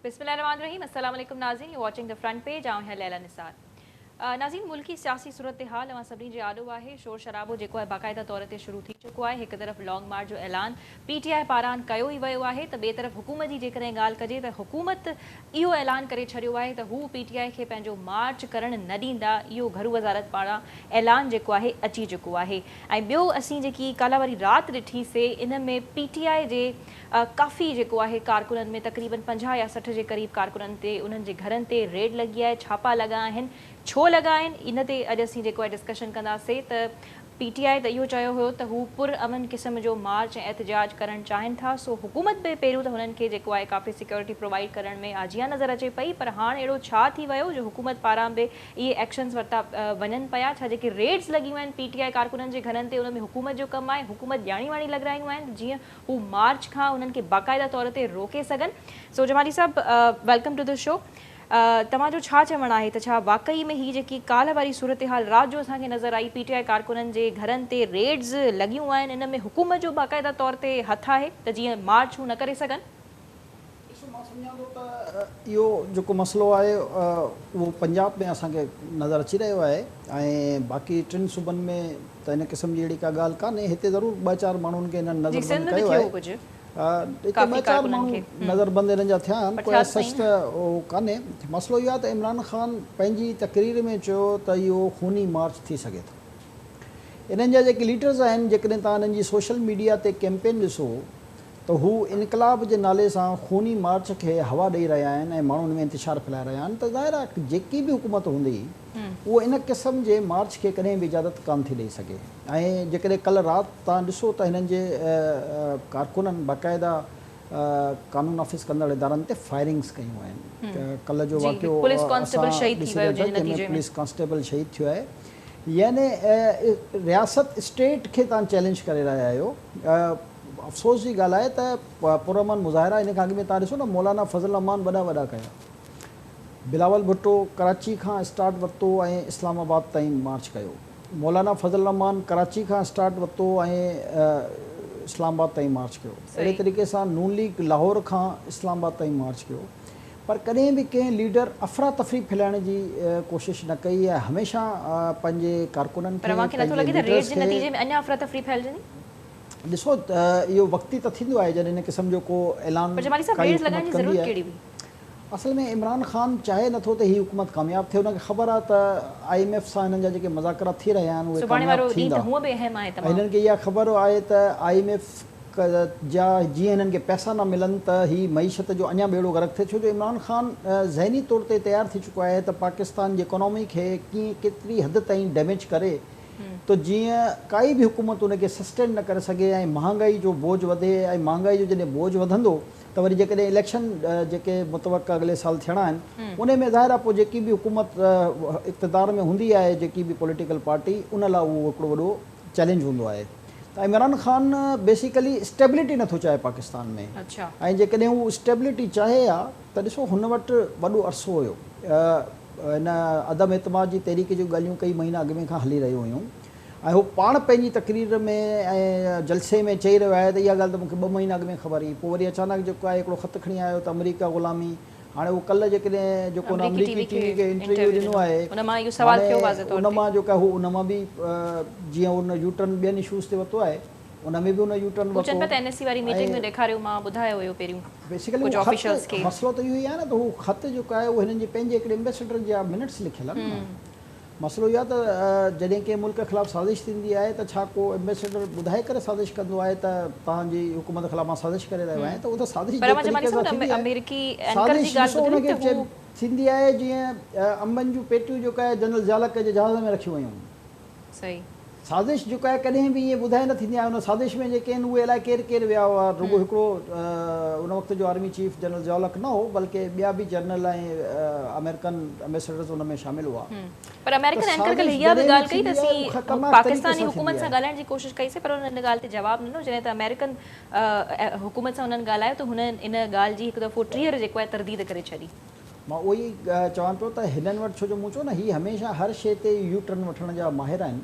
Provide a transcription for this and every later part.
बिस्मिल्लाहिर्रहमानिर्रहीम। अस्सलाम वालेकुम नाज़रीन, U watching the front page. आऊं है लैला निसार। नाज़रीन, मुल्की सियासी सूरत हाल अवां सभिनी जे आॾो आहे। शोर शराबो जेको आहे बाक़ाइदा तौर ते शुरू थी चुको आहे। हिकु तरफ़ लॉन्ग मार्च जो ऐलान PTI पारां कयो ई वियो आहे त ॿिए तरफ़ हुकूमत जी जेकॾहिं ॻाल्हि कजे त हुकूमत इहो ऐलान करे छॾियो आहे त हू PTI खे पंहिंजो मार्च करणु न ॾींदा। इहो घरू वज़ारत पारां ऐलान जेको आहे अची चुको आहे। ऐं ॿियो असीं जेकी काल्ह वारी राति ॾिठीसीं इन में PTI जे काफ़ी जेको आहे कारकुननि में तक़रीबन 50 या 60 जे क़रीब कारकुननि ते उन्हनि जे घरनि ते रेड लॻी आहे, छापा लॻा आहिनि। छो लॻा आहिनि इन ते अॼु असीं जेको आहे डिस्कशन कंदासीं। त PTI त इहो चयो हुयो त हू पुरअमन क़िस्म जो मार्च ऐं एहतजाज करणु चाहिनि था। सो हुकूमत बि पहिरियों त हुननि खे जेको आहे काफ़ी सिक्योरिटी प्रोवाइड करण में आजिया नज़र अचे पई, पर हाणे अहिड़ो छा थी वियो जो हुकूमत पारां बि इहे एक्शन्स वरिता वञनि पिया। छा जेके रेड्स लॻियूं आहिनि PTI कारकुननि जे घरनि ते उन में हुकूमत जो कमु आहे, हुकूमत ॼाणी वाणी लॻायूं आहिनि जीअं हू मार्च खां उन्हनि खे बाक़ाइदा तौर ते रोके सघनि। सो जमाली साहब, वेलकम टू द शो। तव्हांजो छा चवणु आहे त छा वाक़ई में हीअ जेकी काल्ह वारी सूरत हाल राति जो असांखे नज़र आई, PTI कारकुननि जे घरनि ते रेड्स लॻियूं आहिनि, इन में हुकूमत जो बाक़ाइदा तौर ते हथु आहे त जीअं मार्च हू न करे सघनि? मां सम्झां थो त इहो जेको मसइलो आहे उहो पंजाब में असांखे नज़र अची रहियो आहे ऐं बाक़ी टिनि सूबनि में त इन क़िस्म जी अहिड़ी का ॻाल्हि कान्हे। हिते ज़रूरु 2-4 माण्हुनि खे हिननि नज़रबंद कयो आहे। हिते 2-4 माण्हू नज़रबंद हिननि जा थिया आहिनि, कोई सच त उहो कान्हे। मसइलो इहो आहे त इमरान ख़ान पंहिंजी तक़रीर में चयो त इहो खूनी मार्च थी सघे थो। इन्हनि जा जेके लीडर्स आहिनि, जेकॾहिं तव्हां हिननि जी सोशल मीडिया ते कैंपेन ॾिसो त हू इनकलाब जे नाले सां खूनी मार्च खे हवा ॾेई रहिया आहिनि ऐं माण्हुनि में इंतिशार फैलाए रहिया आहिनि। त ज़ाहिर आहे जेकी बि हुकूमत हूंदी उहो इन क़िस्म जे मार्च खे कॾहिं बि इजाज़त कान थी ॾेई सघे। ऐं जेकॾहिं कल्ह राति तव्हां ॾिसो त हिननि जे कारकुननि बाक़ाइदा कानून नाफ़िज़ कंदड़ इदारनि ते फायरिंग्स कयूं आहिनि। कल्ह जो वाक़ियो पुलिस कांस्टेबल शहीद थियो आहे। यानी रियासत स्टेट खे तव्हां चैलेंज करे रहिया आहियो। अफ़सोस जी ॻाल्हि आहे त पुरअमन मुज़ाहिरा इन खां अॻु में तव्हां ॾिसो न, मौलाना फज़ल रहमान वॾा कया, बिलावल भुट्टो कराची खां स्टार्ट वरितो ऐं इस्लामाबाद ताईं मार्च कयो। मौलाना फज़ल रहमान कराची खां स्टार्ट वरितो ऐं इस्लामाबाद ताईं मार्च कयो। अहिड़े तरीक़े सां नून लीग लाहौर खां इस्लामाबाद ताईं मार्च कयो। पर कॾहिं बि कंहिं लीडर अफ़रा तफ़री फैलाइण जी कोशिशि न कई आहे। हमेशह पंहिंजे कारकुननि खे ॾिसो त इहो वक़्ती त थींदो आहे जॾहिं इन क़िस्म जो को ऐलान कंदी आहे। असल में इमरान ख़ान चाहे नथो त हीअ हुकूमत कामयाबु थिए। हुनखे ख़बर आहे त IMF सां हिननि जा जेके मुज़ाकरा थी रहिया आहिनि उहे कामयाबु थींदा। हिननि खे इहा ख़बर आहे त IMF जा जीअं हिननि खे पैसा न मिलनि त हीअ मईशत जो अञा ॿेड़ो गर्क थिए। छो जो इमरान ख़ान ज़हनी तौर ते तयारु थी चुको आहे त पाकिस्तान जी इकोनॉमी खे कीअं केतिरी हद ताईं डैमेज करे तो जीअं काई बि हुकूमत उनखे सस्टेन न करे सघे ऐं महांगाई जो बोझ वधे। ऐं महांगाई जो जॾहिं बोझ वधंदो त वरी जेकॾहिं इलेक्शन जेके मुतवक़ा अॻिले साल थियणा आहिनि उन में ज़ाहिर आहे पोइ जेकी बि हुकूमत इक़्तिदार में हूंदी आहे, जेकी बि पॉलिटिकल पार्टी, उन लाइ उहो हिकिड़ो वॾो चैलेंज हूंदो आहे। त इमरान ख़ान बेसिकली स्टेबिलिटी नथो चाहे पाकिस्तान में। ऐं जेकॾहिं हू स्टेबिलिटी चाहे हा त ॾिसो हुन वटि वॾो अरसो हुयो हिन अदम एतमाद जी तहरीक जूं ॻाल्हियूं कई महीना अॻु में खां हली रहियूं हुयूं ऐं हू पाण पंहिंजी तक़रीर में ऐं जलसे में चई रहियो आहे त इहा ॻाल्हि त मूंखे 2 महीना अॻु में ख़बर हुई। पोइ वरी अचानक जेको आहे हिकिड़ो ख़तु खणी आयो त अमेरिका ग़ुलामी। हाणे उहो कल्ह जेकॾहिं जेको अमेरिकी TV खे इंटरव्यू ॾिनो आहे उन मां जेको आहे हू उन मां बि जीअं उन यूटर्न ॿियनि इशूज़ ते वरितो आहे, उन में बि उन यूटर्न वरितो। बेसिकली मसइलो त इहो ई आहे न त हू ख़तु जेको आहे उहो हिननि जे पंहिंजे हिकिड़े एम्बेसडर जा मिनट्स लिखियल आहिनि। मसइलो इहो आहे त जॾहिं कंहिं मुल्क ख़िलाफ़ु साज़िश थींदी आहे त छा को एम्बेसडर ॿुधाए करे साज़िश कंदो आहे त तव्हांजी हुकूमत ख़िलाफ़ु मां साज़िश करे रहियो आहियां? त उहो त साज़िश थींदी आहे जीअं अंबनि जूं पेटियूं जेको आहे जनरल ज़ियालक जे जहाज़ में रखियूं वयूं। साज़िश जेको आहे कॾहिं बि ईअं ॿुधाए न थींदी आहे। हुन साज़िश में जेके आहिनि उहे अलाए केरु विया हुआ। रुॻो हिकिड़ो उन वक़्त जो आर्मी चीफ जनरल ज़ियाउल हक़ न हो, बल्कि ॿिया बि जनरल ऐं अमेरिकन एम्बेसडर्स उन में शामिल हुआ। पर अमेरिकन एंकर कल इहा बि ॻाल्हि कई त असीं पाकिस्तानी हुकूमत सां ॻाल्हाइण जी कोशिशि कईसीं, पर हुन इन ॻाल्हि ते जवाबु ॾिनो। जॾहिं त अमेरिकन हुकूमत सां हुननि ॻाल्हायो त हुननि इन ॻाल्हि जी हिकु दफ़ो टीहर जेको आहे तरदीद करे छॾी। मां उहो ई चवां पियो त हिननि वटि छो जो मूं चयो न हीअ हमेशह हर शइ ते यू टर्न वठण जा माहिर आहिनि।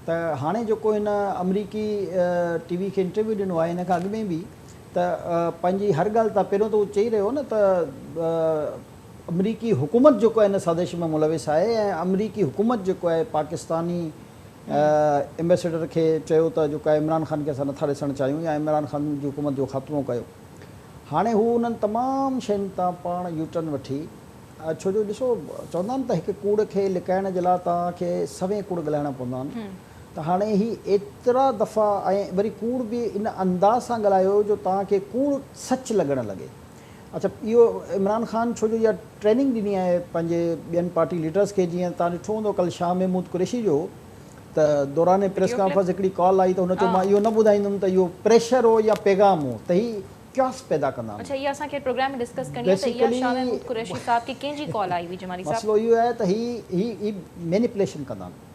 त हाणे जेको हिन अमरीकी TV खे इंटरव्यू ॾिनो आहे, हिन खां अॻु में बि त पंहिंजी हर ॻाल्हि तव्हां पहिरियों त उहो चई रहियो न त अमरीकी हुकूमत जेको आहे इन साज़िश में मुलविस आहे ऐं अमरीकी हुकूमत जेको आहे पाकिस्तानी एम्बेसडर खे चयो त जेको आहे इमरान ख़ान खे असां नथा ॾिसणु चाहियूं या इमरान ख़ान जी हुकूमत जो ख़ात्मो कयो। हाणे हू उन्हनि तमामु शयुनि तां पाण यू टर्न वठी, छो जो ॾिसो चवंदा आहिनि त हिकु कूड़ खे लिकाइण जे लाइ तव्हांखे सवें कूड़ ॻाल्हाइणा पवंदा आहिनि। त हाणे ही एतिरा दफ़ा ऐं वरी कूड़ बि इन अंदाज़ सां ॻाल्हायो जो तव्हांखे कूड़ सच लॻणु लॻे। अच्छा, इहो इमरान ख़ान छो जो इहा ट्रेनिंग ॾिनी आहे पंहिंजे ॿियनि पार्टी लीडर्स खे। जीअं तव्हां ॾिठो हूंदो कल्ह शाह महमूद कुरैशी जो त दौरान प्रेस कॉन्फ्रेंस हिकिड़ी कॉल आई त हुन चयो मां इहो न ॿुधाईंदुमि त इहो प्रेशर हो या पैगाम हो, त ही क्यास पैदा कंदा आहिनि। अच्छा, ये असांखे प्रोग्राम में डिस्कस करणी आहे त इहा शाह महमूद कुरैशी साहब खे कंहिंजी कॉल आई हुई जमाली साहब? मसलो इहो आहे त ही मैनिपुलेशन कंदा आहिनि।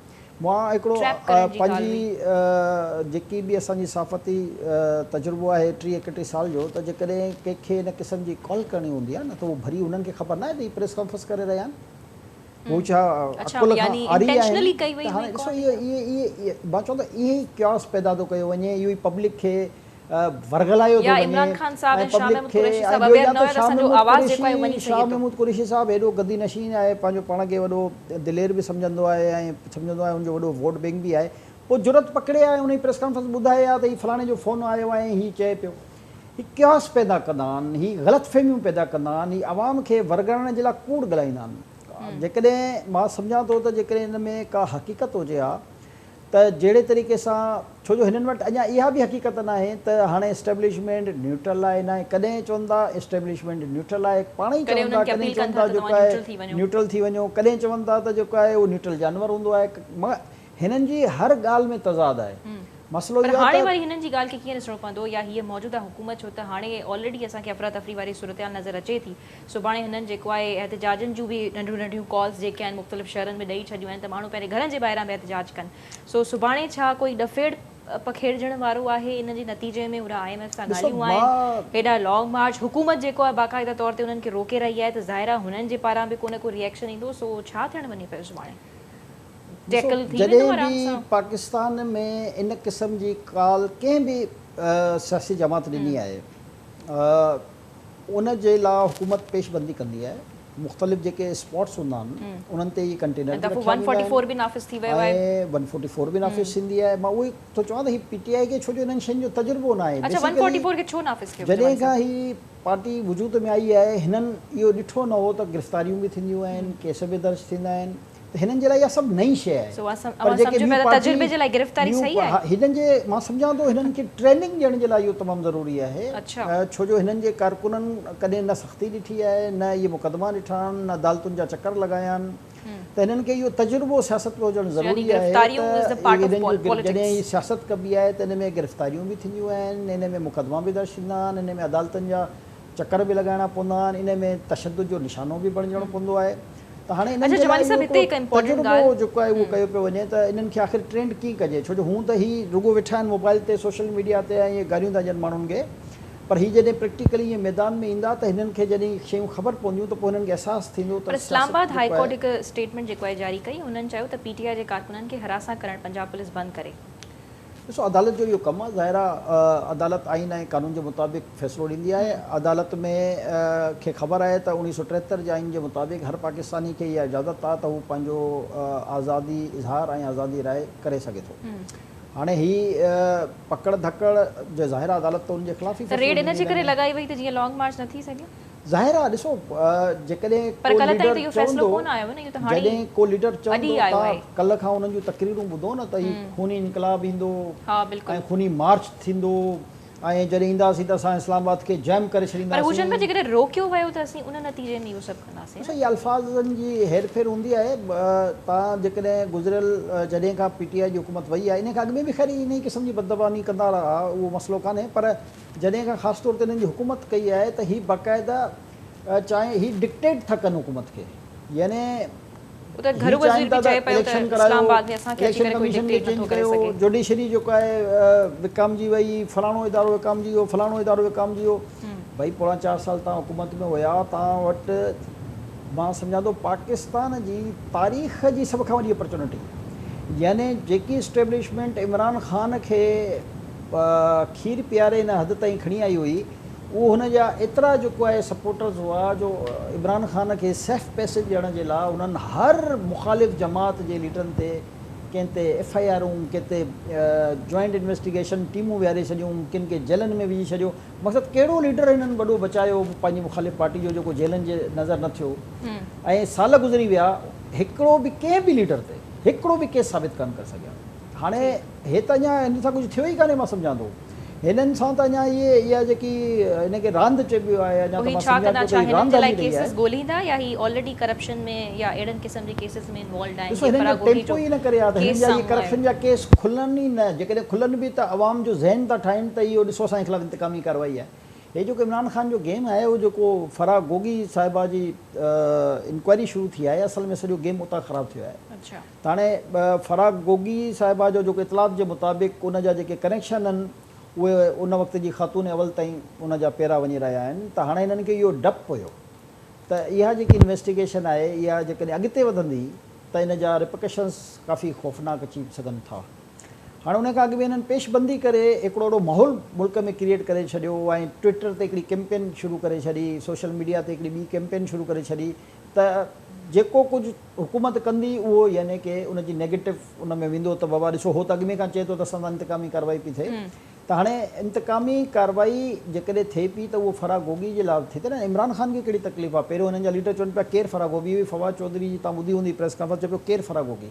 मां हिकिड़ो पंहिंजी जेकी बि असांजी सहाफ़ती तजुर्बो आहे 30-31 साल जो, त जेकॾहिं कंहिंखे इन क़िस्म जी कॉल करणी हूंदी आहे न त उहो भरी उन्हनि खे ख़बर न आहे त हीअ प्रेस कॉन्फ्रेंस करे रहिया आहिनि। वो छा अकुल खां आरी आहे। हाणे ॾिसो इहे मां चवंदो इहे ई क्यास पैदा थो कयो वञे, इहो ई पब्लिक खे वरगलायो थो वञे। शाह महमूद कुरैशी साहब हेॾो गद्दी नशीन आहे, पंहिंजो पाण खे वॾो दिलेर बि सम्झंदो आहे ऐं सम्झंदो आहे हुनजो वॾो वोट बैंक बि आहे। पोइ ज़रूरत पकिड़े आहे उन जी प्रेस कॉन्फ्रेंस ॿुधाए आहे त हीउ फलाणे जो फ़ोन आयो आहे ऐं हीउ चए पियो। हीउ क्यास पैदा कंदा आहिनि, हीउ ग़लतफ़हमियूं पैदा कंदा आहिनि, हीउ आवाम खे वरगाइण जे लाइ कूड़ ॻाल्हाईंदा आहिनि। जेकॾहिं मां सम्झां थो त जेकॾहिं हिन में का हक़ीक़त हुजे हा त जहिड़े तरीक़े सां, छो जो हिननि वटि अञा इहा बि हक़ीक़त न आहे त हाणे एस्टेब्लिशमेंट न्यूट्रल आहे। न कॾहिं चवंदा एस्टेब्लिशमेंट न्यूट्रल आहे, पाण ई चवंदा, कॾहिं चवंदा जेको आहे न्यूट्रल थी वञो, कॾहिं चवंदा त जेको आहे उहो न्यूट्रल जानवर हूंदो आहे। हिननि जी हर ॻाल्हि में तज़ाद आहे। मसलो इहो हाणे वरी हिननि जी ॻाल्हि खे कीअं ॾिसणो पवंदो या हीअ मौजूदा हुकूमत, छो त हाणे ऑलरेडी असांखे अफ़रा तफ़री वारी सूरत नज़र अचे थी। सुभाणे हिननि जेको आहे एहतिजाजनि जूं बि नंढियूं नंढियूं कॉल्स जेके आहिनि मुख़्तलिफ़ शहरनि में ॾेई छॾियूं आहिनि त माण्हू पंहिंजे घरनि जे ॿाहिरां बि एहतिजाज कनि। सो सुभाणे छा कोई डफेड़ पखेड़जण वारो आहे इन जे नतीजे में? उहा IMF सां ॻाल्हियूं आहिनि, हेॾा लॉन्ग मार्च, हुकूमत जेको आहे बाक़ाइदा तौर ते उन्हनि खे रोके रही आहे, त ज़ाहिर आहे हुननि जे पारां बि को न को रिएक्शन ईंदो। सो छा थियणु वञे पियो सुभाणे? जॾहिं बि पाकिस्तान में इन क़िस्म जी कॉल कंहिं बि सियासी जमात ॾिनी आहे, उन जे लाइ हुकूमत पेशबंदी कंदी आहे। मुख़्तलिफ़ जेके स्पॉट्स हूंदा आहिनि उन्हनि ते इहे कंटेनर 144 बि नाफ़िज़ थी वियो आहे, 144 बि नाफ़िज़ थींदी आहे। मां उहो ई थो चवां त हीउ PTI खे छो जो हिननि शयुनि जो तजुर्बो न आहे। अच्छा, 144 खे छो नाफ़िज़ कयो? जॾहिं खां ही पार्टी वजूद में आई आहे हिननि इहो ॾिठो न हो त गिरफ़्तारियूं बि थींदियूं आहिनि, केस बि दर्ज थींदा आहिनि। त हिननि जे लाइ इहा सभु नई शइ आहे। हिननि जे मां सम्झां थो हिननि खे ट्रेनिंग ॾियण जे लाइ इहो तमामु ज़रूरी आहे। छो जो हिननि जे कारकुननि कॾहिं न सख़्ती ॾिठी आहे, न इहे मुक़दमा ॾिठा आहिनि, न अदालतुनि जा चकर लॻाया आहिनि। त हिननि खे इहो तजुर्बो सियासत में हुजणु ज़रूरी आहे। जॾहिं हीअ सियासत कबी आहे त हिन में गिरफ़्तारियूं बि थींदियूं आहिनि, हिन में मुक़दमा बि दर्ज थींदा आहिनि, हिन में अदालतुनि जा चकर बि लॻाइणा पवंदा आहिनि, इन में तशद्दुद जो निशानो बि बणिजणो पवंदो आहे। त हाणे हिननि जे लाइ तजुर्बो जेको आहे उहो कयो पियो वञे त इन्हनि खे आख़िर ट्रेंड कीअं कजे। छो जो हूं त ही रुगो वेठा आहिनि मोबाइल ते, सोशल मीडिया ते ऐं इहे गारियूं था ॾियनि माण्हुनि खे, पर हीअ जॾहिं प्रैक्टिकली ईअं मैदान में ईंदा त हिननि खे जॾहिं शयूं ख़बर पवंदियूं त पोइ हिननि खे अहसासु थींदो। त इस्लामाबाद हाई कोर्ट हिकु स्टेटमेंट जेको आहे जारी कई, हुननि चयो त PTI जे कारकुननि खे हरासा करणु पंजाब पुलिस बंदि करे। ॾिसो, अदालत जो इहो कमु आहे। ज़ाहिर आहे अदालत आइन ऐं क़ानून जे मुताबिक़ फ़ैसिलो ॾींदी आहे। अदालत में खे ख़बर आहे त 1973 जे आइन जे मुताबिक़ हर पाकिस्तानी खे इहा इजाज़त आहे त हू पंहिंजो आज़ादी इज़हार ऐं आज़ादी राय करे सघे थो। हाणे ही पकड़ धकड़ जो ज़ाहिर आहे अदालत त उनजे ख़िलाफ़ ई रेड इन जे करे लॻाई वई त जीअं लॉन्ग मार्च न थी सघे। ज़ाहिर आहे ॾिसो, जेकॾहिं जॾहिं को लीडर चवंदो, कल्ह खां उन्हनि जूं तकरीरूं ॿुधो न त हीउ खूनी इनकलाब ईंदो ऐं खूनी मार्च थींदो ऐं जॾहिं ईंदासीं त असां इस्लामाबाद खे जैम करे छॾींदासीं। रोकियो वियो त असीं उन नतीजे में इहो सभु कंदासीं। इहा अल्फाज़नि जी हेरफेर हूंदी आहे। तव्हां जेकॾहिं गुज़िरियल जॾहिं खां PTI जी हुकूमत वई आहे, इन खां अॻु में बि ख़ैर इन ई क़िस्म जी बदज़बानी कंदा रहा, उहो मसइलो कान्हे, पर जॾहिं खां ख़ासि तौर ते हिननि जी हुकूमत कई आहे त हीअ बाक़ाइदा चाहे हीअ डिक्टेट था कनि हुकूमत खे, यानी जुडिशरी जेको आहे विकामजी वई, फलाणो इदारो विकामजी वियो, फलाणो इदारो विकामजी वियो। भई पोड़ा 4 साल तव्हां हुकूमत में हुया, तव्हां वटि मां सम्झां थो पाकिस्तान जी तारीख़ जी सभ खां वॾी अपॉर्चुनिटी, यानी जेकी इस्टेब्लिशमेंट इमरान ख़ान खे खीर पीआरे हिन हद ताईं खणी आई हुई, उहो हुन जा एतिरा जेको आहे सपोर्टर्स हुआ जो इमरान ख़ान खे सेफ पैसेज ॾियण जे लाइ उन्हनि हर मुख़ालिफ़ जमात जे लीडरनि ते कंहिं ते FIRूं, कंहिं ते जॉइंट इन्वेस्टिगेशन टीमूं विहारे छॾियूं, किन खे जेलनि में विझी छॾियो। मक़सदु कहिड़ो लीडर हिननि वॾो बचायो पंहिंजी मुख़ालिफ़ पार्टी जो जेको जेलनि जे नज़र न थियो। ऐं साल गुज़री विया, हिकिड़ो बि कंहिं बि लीडर ते हिकिड़ो बि केस साबित कान करे सघिया। हाणे हे त अञा हिन सां कुझु थियो ई कान्हे, मां सम्झां थो। हिननि सां त अञा इहा जेकी हिनखे रांदि चइबो आहे, अञा त मां सम्झां थो त रांदि हली रही आहे। ॻोल्हींदा या ही ऑलरेडी करप्शन में या अहिड़नि क़िस्म जे केसेस में इन्वॉल्वड आहिनि? ॾिसो, हिननि जो टेम्पो ई न करे आहे त हिननि जा इहे करप्शन जा केस खुलनि ई न। जेकॾहिं खुलनि बि त अवाम जो ज़हन था ठाहिनि त इहो ॾिसो असांजे ख़िलाफ़ु इंतकामी कार्रवाई आहे। हे जेको इमरान ख़ान जो गेम आहे, उहो जेको फराह गोगी साहिबा जी इंक्वायरी शुरू थी आहे, असल में सॼो गेम उतां ख़राबु थियो आहे। अच्छा, त हाणे फराह गोगी साहिबा जो जेको इतलात जे मुताबिक़ उन जा जेके कनेक्शन आहिनि उहे उन वक़्त जी ख़ातून अवल ताईं उन जा पेरा वञी रहिया आहिनि। त हाणे हिननि खे इहो डपु हुयो त इहा जेकी इन्वेस्टिगेशन आहे, इहा जेकॾहिं अॻिते वधंदी त इन जा रिपकशन्स काफ़ी ख़ौफ़नाक अची सघनि था। हाणे उन खां अॻु बि हिननि पेशबंदी करे हिकिड़ो अहिड़ो माहौल मुल्क में क्रिएट करे छॾियो ऐं ट्विटर ते हिकिड़ी कैंपेन शुरू करे छॾी, सोशल मीडिया ते हिकिड़ी ॿी कैंपेन शुरू करे छॾी त जेको कुझु हुकूमत कंदी उहो यानी की उनजी नेगेटिव उन में वेंदो। त बाबा ॾिसो, हो त अॻु में खां चए थो त असां सां इंतकामी कार्रवाई पई थिए। त हाणे इंतकामी कार्रवाई जेकॾहिं थिए पई त उहो फराह गोगी जे लाइ थिए त न। इमरान ख़ान खे कहिड़ी तकलीफ़ आहे? पहिरियों हिननि जा लीडर चवनि पिया केरु फराह गोगी हुई? फवाद चौधरी जी तव्हां ॿुधी हूंदी प्रेस कॉन्फ्रेंस, चए पियो केरु फराह गोगी।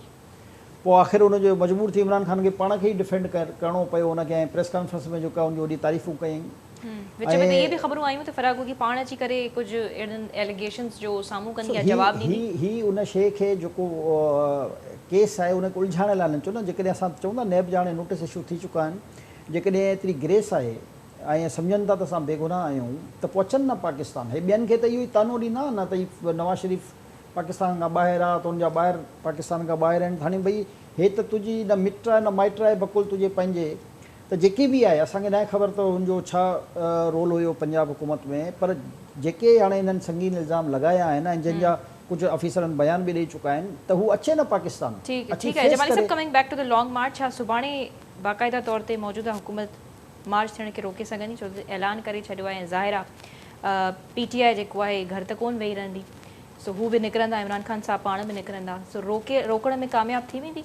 पोइ आख़िर हुनजो मजबूर थी इमरान ख़ान खे पाण खे ई डिफेंड करिणो पियो हुनखे, ऐं प्रेस कॉन्फ्रेंस में जेका हुनजी वॾी तारीफ़ूं कयईं। विच में त इहे बि ख़बरूं आयूं त फराह गोगी पाण अची करे कुझु अहिड़नि एलिगेशन्स जो साम्हूं कंदी आहे, जवाब ॾींदी। ही उन शइ खे जेको केस आहे उनखे उलझाइण लाइ न चओ न। जेकॾहिं असां चऊं था नैब जा हाणे नोटिस इशू थी चुका आहिनि, जेकॾहिं एतिरी ग्रेस आहे ऐं सम्झनि था त असां बेगुनाह आहियूं त पोइ अचनि न पाकिस्तान। हे ॿियनि खे त इहो ई तानो ॾींदा न त ही नवाज़ शरीफ़ पाकिस्तान खां ॿाहिरि आहे, त हुनजा ॿाहिरि पाकिस्तान खां ॿाहिरि आहिनि। हाणे भई हे त तुंहिंजी न मिट आहे न माइट आहे, बकुल तुंहिंजे पंहिंजे। त जेकी बि आहे, असांखे न आहे ख़बर त हुनजो छा रोल हुयो पंजाब हुकूमत में, पर जेके हाणे हिननि संगीन इल्ज़ाम लॻाया आहिनि ऐं जंहिंजा कुझु ऑफिसरनि बयान बि ॾेई चुका आहिनि, त हू अचे न पाकिस्तान। ठीक है Jamali sahab, coming back to the long march, छा सुभाणे बाक़ाइदा तौर ते मौजूदा हुकूमत मार्च थियण खे रोके सघंदी? छो त ऐलान करे छॾियो आहे ऐं ज़ाहिर आहे PTI जेको आहे घर त कोन वेही रहंदी। सो हू बि निकिरंदा, इमरान ख़ान साहब पाण बि निकिरंदा। सो रोकण में कामयाबु थी वेंदी?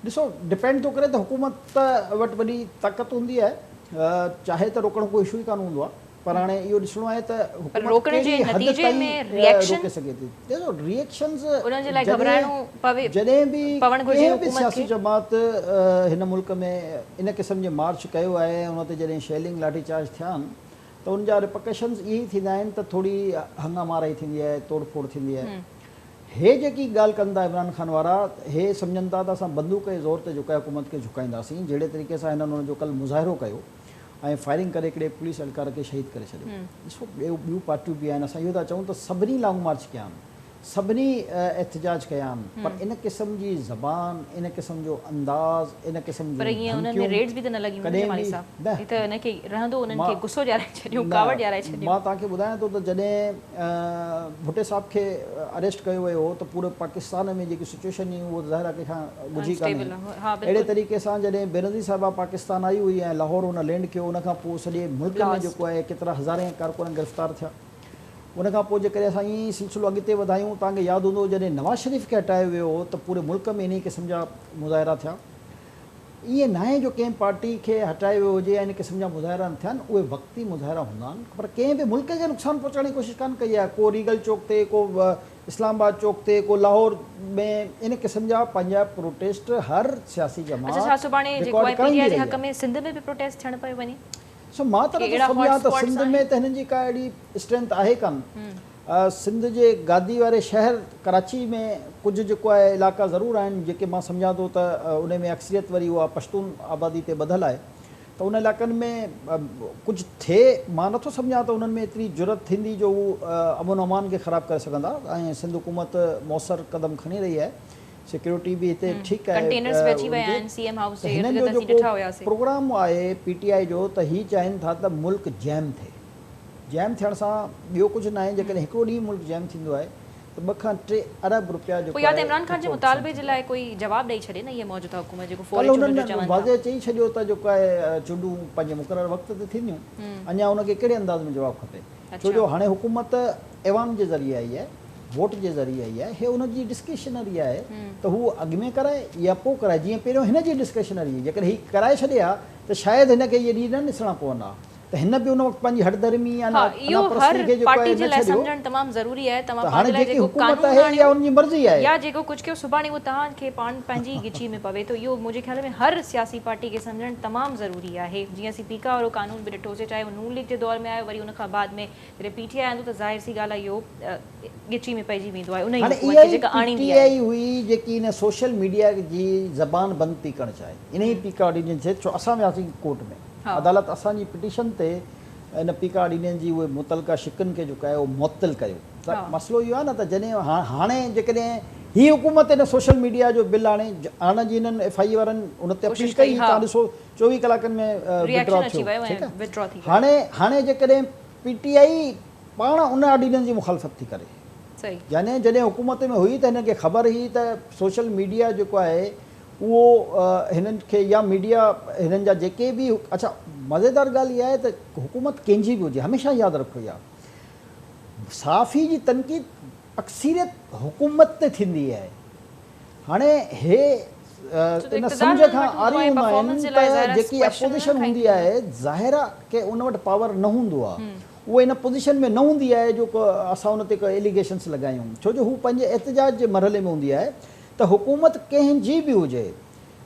ॾिसो, डिपेंड थो करे त हुकूमत वटि वॾी ताक़त हूंदी आहे, चाहे त रोकण कोई इशू ई कान हूंदो आहे। पर हाणे इहो ॾिसणो आहे त रोकण जे नतीजे में रिएक्शन रोके सघे थी। ॾिसो, रिएक्शन्स उन्हनि जे लाइ घबराइणो पवे, जॾहिं बि पवण घुरिजे कंहिं बि सियासी जमात हिन मुल्क में इन क़िस्म जे मार्च कयो आहे ऐं उन ते जॾहिं शेलिंग लाठी चार्ज थिया आहिनि त उन जा रिपकशन्स इहे ई थींदा आहिनि त थोरी हंगामाराई थींदी आहे, तोड़फोड़ थींदी आहे। हे जेकी ॻाल्हि कनि था इमरान ख़ान वारा, हे सम्झनि था त असां बंदूक जे ज़ोर ते जेका हुकूमत खे झुकाईंदासीं। जहिड़े तरीक़े सां हिननि हुनजो कल्ह मुज़ाहिरो कयो ऐं फायरिंग करे हिकिड़े पुलिस एहलकार खे शहीद करे छॾियो। ॾिसो, ॿियूं पार्टियूं बि आहिनि। असां इहो था चऊं त सभिनी लॉन्ग मार्च कया आहिनि, सभिनी एहतजाज कया आहिनि, पर इन क़िस्म जी ज़बान, इन क़िस्म जो अंदाज़, इन क़िस्म जो पर ईअं उन्हनि में रेड्स बि त न लॻी जमाली साहब, ही त हिनखे रहंदो उन्हनि खे गुस्सो ॾियाराए छॾियो, कावड़ ॾियाराए छॾियो। मां तव्हांखे ॿुधायां थो त जॾहिं भुट्टे साहब खे अरेस्ट कयो वियो हो त पूरे पाकिस्तान में जेकी सिचुएशन हुई उहो ज़ाहिर आहे कंहिंखां ॻुझी कान्हे। अहिड़े तरीक़े सां जॾहिं बेनज़ीर साहिबा पाकिस्तान आई हुई ऐं लाहौर हुन लैंड कयो, उनखां पोइ सॼे मुल्क में जेको आहे केतिरा हज़ारे कारकुन गिरफ़्तार थिया। उनखां पोइ जेकॾहिं असां ईअं सिलसिलो अॻिते वधायूं, तव्हांखे यादि हूंदो जॾहिं नवाज़ शरीफ़ खे हटायो वियो हो त पूरे मुल्क में इन क़िस्म जा मुज़ाहिरा थिया। ईअं न आहे जो कंहिं पार्टी खे हटायो वियो हुजे ऐं इन क़िस्म जा मुज़ाहिरा न थिया आहिनि, उहे वक़्ती मुज़ाहिरा हूंदा आहिनि, पर कंहिं बि मुल्क खे नुक़सानु पहुचाइण जी कोशिशि कान कई आहे। को रीगल चौक ते, को इस्लामाबाद चौक ते, को लाहौर में इन क़िस्म जा पंहिंजा प्रोटेस्ट हर सियासी जमात सुभाणे जेको आहे PTI जे हक़ में सिंध में बि प्रोटेस्ट थियण पियो वञे। सो मां त सम्झां त सिंध में त हिननि जी का अहिड़ी स्ट्रेंथ आहे कान। सिंध जे गादी वारे शहर कराची में कुझु जेको आहे इलाइक़ा ज़रूरु आहिनि जेके मां सम्झां थो त उन में अक्सरियत वरी उहा पश्तून आबादी ते ॿधल आहे, त उन इलाइक़नि में कुझु थिए। मां नथो सम्झां त उन्हनि में एतिरी ज़रूरत थींदी जो उहो अमन अमान खे ख़राबु करे सघंदा। ऐं सिंध हुकूमत मौसर क़दम खणी रही आहे, सिक्योरिटी बि हिते ठीकु आहे। हिननि जो जेको प्रोग्राम आहे PTI जो त हीअ चाहिनि था त मुल्क जैम थिए। जैम थियण सां ॿियो कुझु न आहे। जेकॾहिं हिकिड़ो ॾींहुं मुल्क जैम थींदो आहे त 2 खां 3 अरब रुपया जो या त इमरान ख़ान जे मुतालबे जे लाइ कोई जवाब ॾेई छॾे न ये मौजूदा हुकूमत जेको फौरी कल्ह चूंडुनि जो हुननि चवनि था। वाज़े चई छॾियो त जेको आहे चूंडूं पंहिंजे मुक़ररु वक़्त ते थींदियूं, अञा उनखे कहिड़े अंदाज़ में जवाबु खपे, छो जो हाणे हुकूमत एवाम जे ज़रिए आई आहे, वोट जे ज़रिए आई आहे, हे उनजी डिस्क्रिशनरी आहे त हू अॻु में कराए या पोइ कराए, जीअं पहिरियों हिन जी डिस्क्रिशनरी, जेकॾहिं हीअ कराए छॾे हा त शायदि हिनखे इहे ॾींहं न ॾिसणा पवंदा, त हिन बि उन वक़्तु पंहिंजी हटधर्मी या इहो हर पार्टी जे लाइ सम्झणु तमामु ज़रूरी आहे। तव्हां हाणे पंहिंजे लाइ जेकी जेको हुकूमत कानून आहे या उनजी मर्ज़ी आहे या जेको कुझु कयो सुभाणे उहो तव्हांखे पाण पंहिंजी गिची में पवे, त इहो मुंहिंजे ख़्याल में हर सियासी पार्टी खे सम्झणु तमामु ज़रूरी आहे। जीअं असीं पीका वारो कानून बि ॾिठोसीं, चाहे उहो नून लीग जे दौर में आयो, वरी उनखां बाद में जॾहिं पीटीआई आंदो त ज़ाहिर सी ॻाल्हि आहे इहो गिची में पइजी वेंदो आहे। उन हुकूमत खे जेका आणींदी आहे हुई जेकी इन सोशल मीडिया जी ज़बान बंदि थी करणु चाहे, इन ई पीका ऑर्डिनेंस जे छो असां वियासीं कोर्ट में, अदालत असांजी पिटीशन ते इन पीका ऑर्डिनेंस जी उहे मुतलका शिकनि खे जेको आहे उहो मुअत्तल कयो। त मसइलो इहो आहे न त जॾहिं हाणे जेकॾहिं हीअ हुकूमत इन सोशल मीडिया जो बिल हाणे जी हिननि FI वारनि उन ते अपील कई, तव्हां ॾिसो 24 कलाकनि में विड्रॉ थियो। हाणे जेकॾहिं PTI पाण उन ऑर्डिनेंस जी मुखालफ़त थी करे, यानी जॾहिं हुकूमत में हुई त हिनखे ख़बर हुई त सोशल मीडिया जेको आहे उहो हिननि खे या मीडिया हिननि जा जेके बि, अच्छा मज़ेदार ॻाल्हि इहा आहे त हुकूमत कंहिंजी बि हुजे हमेशह यादि रखो इहा, साफ़ी जी तनक़ीद अक्सरियत हुकूमत ते थींदी आहे। हाणे हे इन सम्झ खां आरी हूंदा आहिनि त जेकी अपोज़िशन हूंदी आहे ज़ाहिर आहे की उन वटि पावर न हूंदो आहे, उहा इन पोज़ीशन में न हूंदी आहे जो असां उन ते एलिगेशन्स लॻायूं, छो जो हू पंहिंजे एहतजाज जे मरहले में हूंदी आहे त हुकूमत कंहिंजी बि हुजे,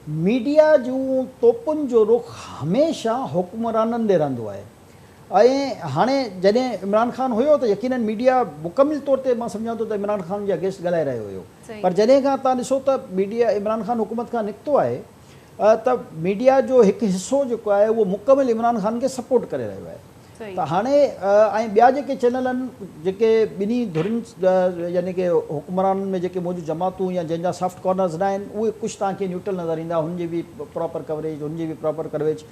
मीडिया जूं तोपुनि जो रुख हमेशह हुकुमराननि ॾे रहंदो आहे। ऐं हाणे जॾहिं इमरान ख़ान हुयो त यकीनन मीडिया मुकमिल तौर ते मां सम्झां थो त इमरान ख़ान जे अगेंस्ट ॻाल्हाए रहियो हुयो, पर जॾहिं खां तव्हां ॾिसो त मीडिया इमरान ख़ान हुकूमत खां निकितो आहे त मीडिया जो हिकु हिसो जेको आहे उहो मुकमिल इमरान ख़ान खे सपोर्ट करे रहियो आहे। त हाणे ऐं ॿिया जेके चैनल आहिनि जेके ॿिन्ही धुरियुनि यानी की हुकुमराननि में जेके मौजूदु जमातूं या जंहिंजा सॉफ्ट कॉर्नर्स न आहिनि, उहे कुझु तव्हांखे न्यूट्रल नज़र ईंदा, हुनजी बि प्रॉपर कवरेज, हुनजी बि प्रॉपर कवरेज।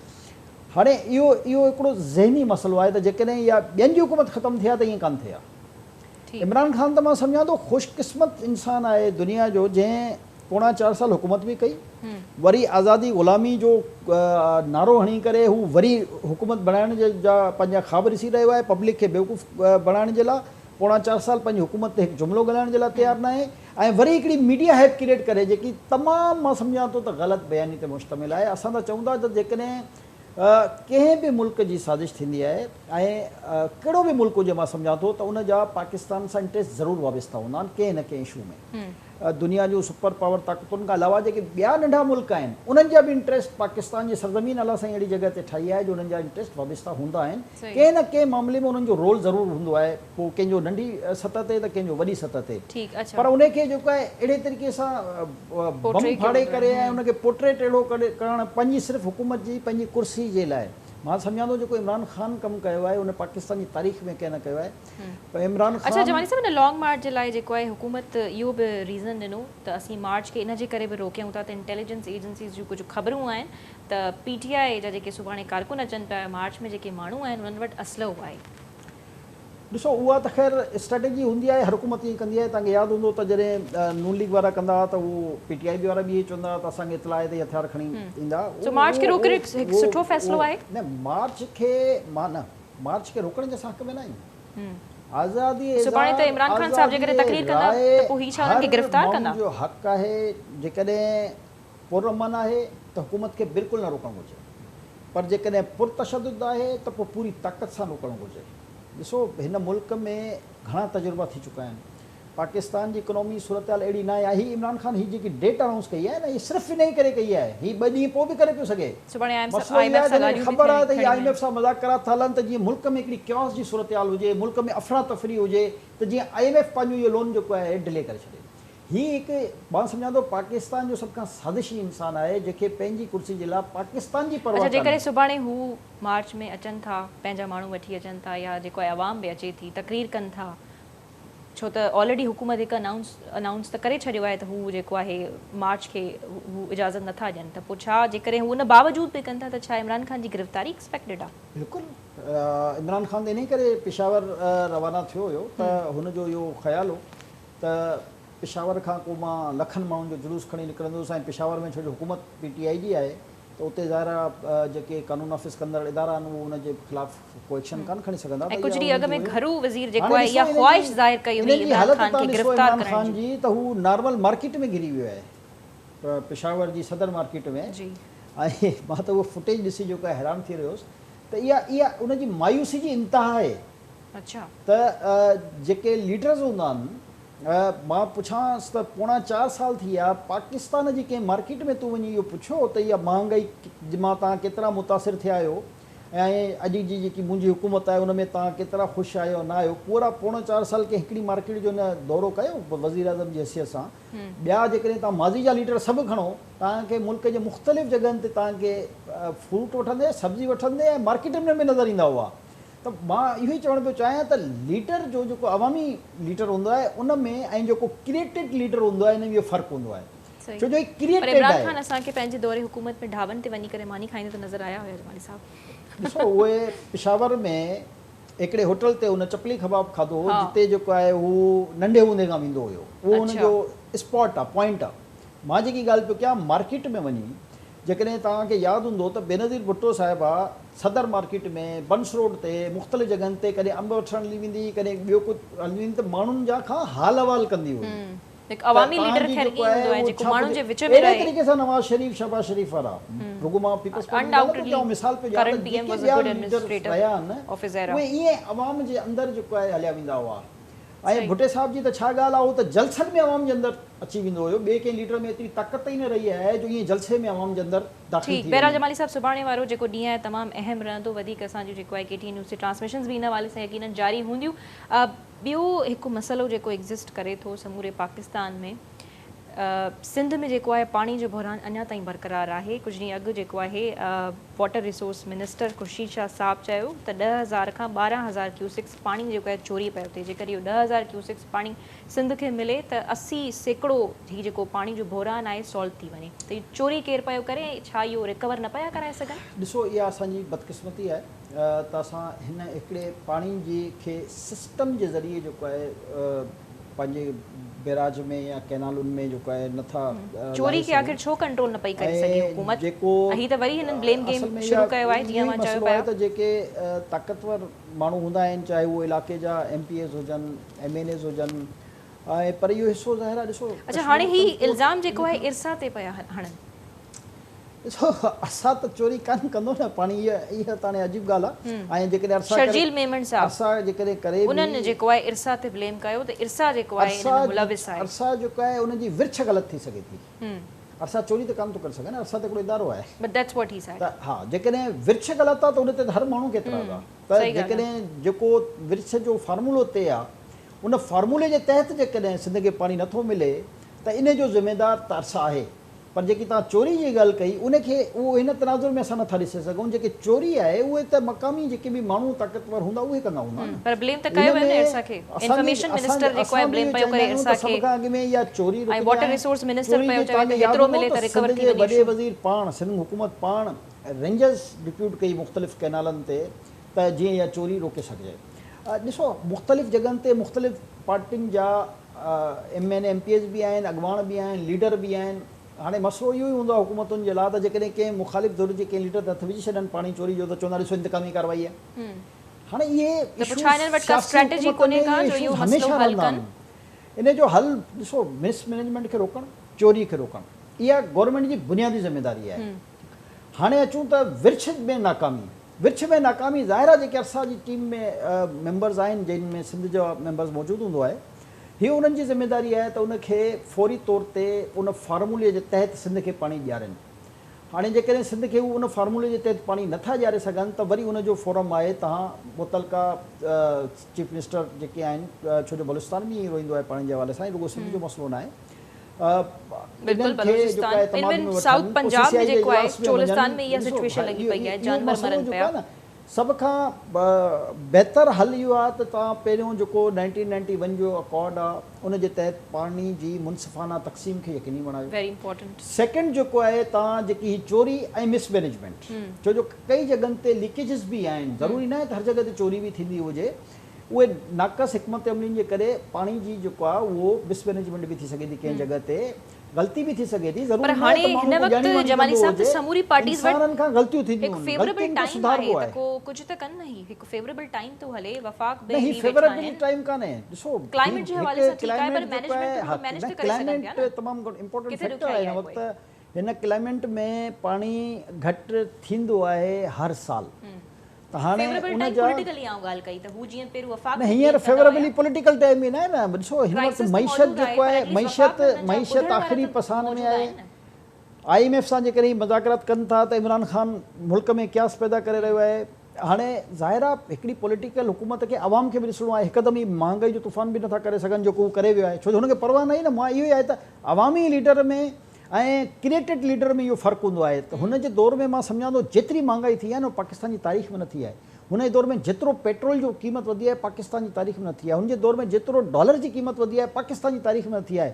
हाणे इहो हिकिड़ो ज़हनी मसइलो आहे त जेकॾहिं इहा ॿियनि जी हुकूमत ख़तमु थिया त ईअं कान थिया। इमरान ख़ान त मां सम्झां थो ख़ुशकिस्मत इंसान आहे दुनिया जो, जंहिं पोणा 4 साल हुकूमत बि कई, वरी आज़ादी ग़ुलामी जो नारो हणी करे हू वरी हुकूमत बणाइण जा पंहिंजा ख़्वाब ॾिसी रहियो आहे, पब्लिक खे बेवकूफ़ बणाइण जे लाइ पोणा 4 साल पंहिंजी हुकूमत ते हिकु जुमिलो ॻाल्हाइण जे लाइ तयारु न आहे, ऐं वरी हिकिड़ी मीडिया हैप क्रिएट करे जेकी तमामु मां सम्झां थो त ग़लति बयानी ते मुश्तमिल आहे। असां त चऊं था त जेकॾहिं कंहिं बि मुल्क जी साज़िश थींदी आहे ऐं कहिड़ो बि मुल्क हुजे, मां सम्झां थो त उन जा पाकिस्तान सां इंट्रस्ट ज़रूरु वाबस्ता हूंदा आहिनि कंहिं न कंहिं इशू में। दुनिया जूं सुपर पावर ताक़तुनि खां अलावा जेके ॿिया नंढा मुल्क आहिनि उन्हनि जा बि इंट्रस्ट पाकिस्तान जी सरज़मीन अलाह सां अहिड़ी जॻह ते ठाही आहे जो उन्हनि जा इंट्रस्ट वाबस्ता हूंदा आहिनि, कंहिं न कंहिं मामले में उन्हनि जो रोल ज़रूरु हूंदो आहे, पोइ कंहिंजो नंढी सतह ते त कंहिंजो वॾी सतह ते, पर उनखे जेको आहे अहिड़े तरीक़े सां बम फाड़े करे ऐं उनखे पोर्ट्रेट अहिड़ो करणु पंहिंजी सिर्फ़ु हुकूमत जी पंहिंजी कुर्सी जे लाइ, मां सम्झां थो जेको इमरान ख़ान कमु कयो आहे उन पाकिस्तान जी तारीख़ में कंहिं न कयो आहे। पर इमरान ख़ान, अच्छा जमानी साहब, हिन लॉन्ग मार्च जे लाइ जेको आहे हुकूमत इहो बि रीज़न ॾिनो त असीं मार्च खे इन जे करे बि रोकियूं था त इंटेलिजेंस एजेंसीज़ जूं कुझु ख़बरूं आहिनि त PTI जा जेके सुभाणे कारकुन अचनि पिया मार्च में, जेके माण्हू आहिनि उन्हनि वटि असलो आहे। ॾिसो उहा त ख़ैर स्ट्रेटेजी हूंदी आहे, हर हुकूमत ईअं कंदी आहे। तव्हांखे यादि हूंदो त जॾहिं नून लीग वारा कंदा हुआ त उहो PTI बि वारा बि इहे चवंदा हुआ त असांखे इतला आहे त हथियार खणी ईंदा। मार्च खे रोकण हिकु सुठो फ़ैसिलो आहे न, मार्च खे रोकण जे असां हक़ में न आहियूं। आज़ादी सुभाणे त इमरान ख़ान साहब जेकॾहिं तकरीर कंदा त पोइ हीअ छा उन्हनि खे गिरफ़्तार कंदा? जो हक़ आहे, जेकॾहिं पुरअमन आहे त हुकूमत खे बिल्कुलु न रोकणु घुरिजे, पर जेकॾहिं पुरतशदुद आहे त पोइ पूरी ताक़त सां रोकणु घुरिजे। ॾिसो हिन मुल्क में घणा तजुर्बा थी चुका आहिनि, पाकिस्तान जी इकोनॉमी सूरत हाल अहिड़ी न आहे। हीअ इमरान ख़ान हीअ जेकी डेट अनाउंस कई आहे न, हीअ सिर्फ़ु इन ई करे कई आहे, हीअ 2 ॾींहं पोइ बि करे पियो सघे। ख़बर आहे त हीअ IMF सां मज़ाक़रात था हलनि त जीअं मुल्क में हिकिड़ी क्योस जी सूरत हाल हुजे, मुल्क में अफ़रा तफ़री हुजे, त जीअं IMF पंहिंजो इहो लोन जेको आहे डिले करे छॾे। हीअ हिकु मां सम्झां थो पाकिस्तान जो सभ खां साज़िशी इंसानु आहे जंहिंखे पंहिंजी कुर्सी जे लाइ पाकिस्तान जी परवाह। जेकॾहिं सुभाणे हू मार्च में अचनि था, पंहिंजा माण्हू वठी अचनि था, या जेको आहे आवाम बि अचे थी, तकरीर कनि था, छो त ऑलरेडी हुकूमत हिकु अनाउंस त करे छॾियो आहे त हू जेको आहे मार्च खे हू इजाज़त नथा ॾियनि, त पोइ छा जेकॾहिं हू उन बावजूद बि कनि था त छा इमरान ख़ान जी गिरफ़्तारी एक्सपेक्टेड आहे? बिल्कुलु, इमरान ख़ान इन करे पेशावर रवाना थियो हुयो त हुनजो इहो ख़्यालु हो त पेशावर खां को मां लखनि माण्हुनि जो जुलूस खणी निकिरंदुसि ऐं पेशावर में छो जो हुकूमत PTI जी आहे त उते ज़ाहिर जेके कानून नाफ़िज़ कंदड़ इदारा आहिनि उहे उनजे ख़िलाफ़ को एक्शन कान खणी सघंदा। ऐं कुझु ॾींहं अॻु में घरू वज़ीर जेको आहे इहा ख़्वाहिश ज़ाहिर कई हुई इमरान ख़ान खे गिरफ़्तार करण जी त हू नॉर्मल मार्केट में घिरी वियो आहे, पेशावर जी सदर मार्केट में। ऐं मां त उहो फुटेज ॾिसी जेको आहे हैरान थी रहियोसि त इहा उनजी मायूसी जी इंतिहा आहे। अच्छा त जेके लीडर्स हूंदा आहिनि, मां पुछांसि त पोणा 4 साल थी विया पाकिस्तान जी कंहिं मार्केट में तूं वञी इहो पुछो त इहा महांगाई मां तव्हां केतिरा मुतासिर थिया आहियो ऐं अॼु जी जेकी मुंहिंजी हुकूमत आहे उन में तव्हां केतिरा ख़ुशि आहियो न आहियो। पूरा पोणा 4 साल कंहिं हिकिड़ी मार्केट जो न दौरो कयो वज़ीर आज़म जी हैसियत सां। ॿिया जेकॾहिं तव्हां माज़ी जा लीडर सभु खणो, तव्हांखे मुल्क जे मुख़्तलिफ़ जॻहियुनि ते तव्हांखे फ्रूट वठंदे सब्ज़ी वठंदे ऐं मार्केटनि में नज़र ईंदा हुआ। त मां इहो ई चवणु पियो चाहियां त लीडर जो जेको अवामी लीडर हूंदो आहे उन में ऐं जेको क्रिएटेड लीडर हूंदो आहे इन में इहो फ़र्क़ु हूंदो आहे। छो जो क्रिएटेड आहे। इमरान ख़ान असांखे पंहिंजे दौरे हुकूमत में ढाबनि ते वञी करे मानी खाईंदे त नज़र आया हुया जमाली साहब। ॾिसो उहे पेशावर में हिकिड़े होटल ते हुन चपली कबाब खाधो जिते जेको आहे हू नंढे हूंदे खां वेंदो हुयो, उहो हुनजो स्पॉट आहे, पॉइंट आहे। मां जेकी ॻाल्हि पियो कयां मार्केट में वञी जेकॾहिं तव्हांखे यादि हूंदो त बेनज़ीर भुट्टो साहिबु आहे सदर मार्केट में बंस रोड ते मुख़्तलिफ़ जॻहियुनि ते कॾहिं अंब वठणु हली वेंदी, कॾहिं ॿियो कुझु हली वेंदी, त माण्हुनि जा खां हाल अहवाल कंदी हुई। हिकु अवामी लीडर ख़ैर कीअं हूंदो आहे जेको माण्हुनि जे विच में रहे। तरीक़े सां नवाज़ शरीफ़ शहबाज शरीफ़ वारा रुगो मां पीपल्स पार्टी मिसाल पे current PM was a good administrator of his era. उहे ईअं अवाम जे अंदरि जेको आहे हलिया वेंदा हुआ। ऐं भुट्टे साहब जी त छा ॻाल्हि आहे, उहो त जलसनि में अवाम जे अंदरि अची वेंदो हुयो। ॿिए कंहिं लीडर में एतिरी ताक़त ई न रही आहे जो ईअं जलसे में अवाम जे अंदरि दाख़िल थी। बहरहाल जमाली साहब सुभाणे वारो जेको ॾींहुं आहे तमामु अहम रहंदो। वधीक असांजो जेको आहे KTN न्यूज़ जे ट्रांसमिशन्स बि इन हवाले सां यकीनन जारी हूंदियूं। ॿियो हिकु मसइलो जेको एग्ज़िस्ट करे थो समूरे पाकिस्तान में, सिंध में जेको आहे पाणी जो बहरान अञा ताईं बरक़रार आहे। कुझु ॾींहं अॻु जेको आहे water resource minister Khurshid Shah sahab चयो त 10,000 खां 12,000 क्यूसिक्स पाणी जेको आहे चोरी पियो थिए। जेकर इहो 10,000 क्यूसिक्स पाणी सिंध खे मिले त 80% ही जेको पाणी जो बहरान आहे सॉल्व थी वञे। त इहो चोरी केरु पियो करे, छा इहो रिकवर न पिया कराए सघनि? ॾिसो इहा असांजी बदकिस्मती आहे त असां हिन हिकिड़े पाणी जी खे सिस्टम जे ज़रिए जेको आहे पंहिंजे बैराज में या कैनालुनि में जेको आहे नथा चोरी खे आख़िर छो कंट्रोल न पई करे सघे हुकूमत? जेको ही त वरी हिननि ब्लेम गेम शुरू कयो आहे। जीअं मां चयो पिया त जेके ताक़तवर माण्हू हूंदा आहिनि, चाहे उहे इलाइक़े जा MPAs हुजनि, MNAs हुजनि, ऐं पर इहो हिसो ज़ाहिर आहे। ॾिसो अच्छा हाणे ही इल्ज़ाम जेको आहे इरसा ते पिया हणनि। ॾिसो असां त चोरी कान कंदो न पाणी, इहा त हाणे अजीब ॻाल्हि आहे। ऐं जेकॾहिं शर्जील मेमन साहब अरसा जेकॾहिं करे उन्हनि जेको आहे इरसा ते ब्लेम कयो त इरसा जेको आहे इन में मुलविस आहे। अरसा जेको आहे उनजी विर्छ ग़लति थी सघे थी। अरसा चोरी त कान थो करे सघे न, अरसा त हिकिड़ो इदारो आहे। But that's what he said. हा जेकॾहिं विर्छ ग़लति आहे त उन ते हर माण्हू केतिरा आहे। त जेकॾहिं जेको विर्छ जो फार्मूलो ते आहे उन फार्मूले जे तहत जेकॾहिं सिंध खे पाणी नथो मिले त इन जो ज़िम्मेदार त अरसा आहे। पर जेकी तव्हां चोरी जी ॻाल्हि कई उनखे उहो हिन तनाज़ुर में असां नथा ॾिसी सघूं। जेके चोरी आहे उहे त मक़ामी जेके बि माण्हू ताक़तवर हूंदा उहे कंदा हूंदा। पर ब्लेम त कयो वेंदो इरसा खे। इंफॉर्मेशन मिनिस्टर जेको आहे ब्लेम पियो करे इरसा खे। सभ खां अॻु में इहा चोरी ऐं वाटर रिसोर्स मिनिस्टर पियो चवे त एतिरो मिले त रिकवर थी वञे। वॾे वज़ीर पाण सिंध हुकूमत पाण रेंजर्स डिप्यूट कई मुख़्तलिफ़ कैनालनि ते त जीअं इहा चोरी रोके सघिजे। ॾिसो मुख़्तलिफ़ जॻहियुनि ते मुख़्तलिफ़ पार्टियुनि जा MNA MPAs बि आहिनि, अॻवान बि आहिनि, लीडर बि आहिनि। हाणे मसइलो इहो ई हूंदो आहे हुकूमतुनि जे लाइ त जेकॾहिं कंहिं मुख़ालिफ़ धुर जे कंहिं लीडर हथ विझी छॾनि पाणी चोरी जो त चवंदा ॾिसो इंतकामी कार्रवाई आहे। हाणे इहे हमेशह रहंदा आहिनि। इन जो हल ॾिसो मिसमैनेजमेंट खे रोकणु, चोरी खे रोकणु, इहा गवर्नमेंट जी बुनियादी ज़िम्मेदारी आहे। हाणे अचूं त विर्छ में नाकामी ज़ाहिर आहे जेके अरसा जी टीम में मेंबर्स आहिनि जिन में सिंध जा मेंबर्स मौजूदु हूंदो आहे, हीअ उन्हनि जी ज़िम्मेदारी आहे त उनखे फौरी तौर ते उन फार्मूले जे तहत सिंध खे पाणी ॾियारनि। हाणे जेकॾहिं सिंध खे उन फार्मूले जे तहत पाणी नथा ॾियारे सघनि त वरी उनजो फोरम आहे तव्हां मुतलका चीफ मिनिस्टर जेके आहिनि, छो जो बलूचिस्तान में ई रहंदो आहे पाणी जे हवाले सां, रुगो सिंध जो मसइलो न आहे। सभ खां बहितर हल इहो आहे त तव्हां पहिरियों जेको 1991 जो अकॉर्ड आहे उन जे तहत पाणी जी मुनसिफ़ाना तक़सीम खे यकीनी बणायो। Very important. सेकेंड जेको आहे तव्हां जेकी ही चोरी ऐं मिसमैनेजमेंट, छो जो कई जॻहियुनि ते लीकेजिस बि आहिनि, ज़रूरी न आहे त हर जॻह ते चोरी बि थींदी हुजे। उहे नाक़स हिकमत अमली जे करे पाणी जी जेको आहे उहो मिसमैनेजमेंट बि थी सघे थी कंहिं जॻह ते गलती भी थी सके थी पर हाणे हिन वक्त जमाली साहब समूरी पार्टीज इंसानन का गलतियों थी एक फेवरेबल टाइम है को कुछ त कन नहीं एक फेवरेबल टाइम तो हले वफाक बे नहीं फेवरेबल टाइम काने ॾिसो क्लाइमेट जे हवाले सां ठीक है पर मैनेजमेंट मैनेज तो करे सघन पिया न तमाम इंपोर्टेंट फैक्टर है हिन वक्त हिन क्लाइमेट में पानी घट थींदो आहे हर साल त हाणे उन जा पॉलिटिकली आऊं गाल कई त हु जीअं पेरू वफाक नहीं हींअर फेवरेबली पॉलिटिकल टाइम ही न आहे न ॾिसो हिन वक्त मईशत जेको आहे मईशत आख़िरी पसान में आहे IMF सां जे करे मज़ाकरात कनि था त इमरान खान मुल्क में क्यास पैदा करे रहियो आहे हाणे ज़ाहिर आहे हिकिड़ी पॉलिटिकल हुकूमत खे आवाम खे बि ॾिसणो आहे हिकदमि ई महांगाई जो तूफ़ान बि नथा करे सघनि जेको हू करे वियो आहे छो जो हुनखे परवाह न आहे न मां इहो ई आहे त अवामी लीडर में ऐं क्रिएटेड लीडर में इहो फ़र्क़ु हूंदो आहे त हुन जे दौर में मां सम्झां थो जेतिरी महांगाई थी आहे न पाकिस्तान जी तारीख़ में न थी आहे हुन जे दौर में जेतिरो पेट्रोल जो क़ीमत वधी आहे पाकिस्तान जी तारीख़ में न थी आहे हुन जे दौर में जेतिरो डॉलर जी क़ीमत वधी आहे पाकिस्तान जी तारीख़ में न थी आहे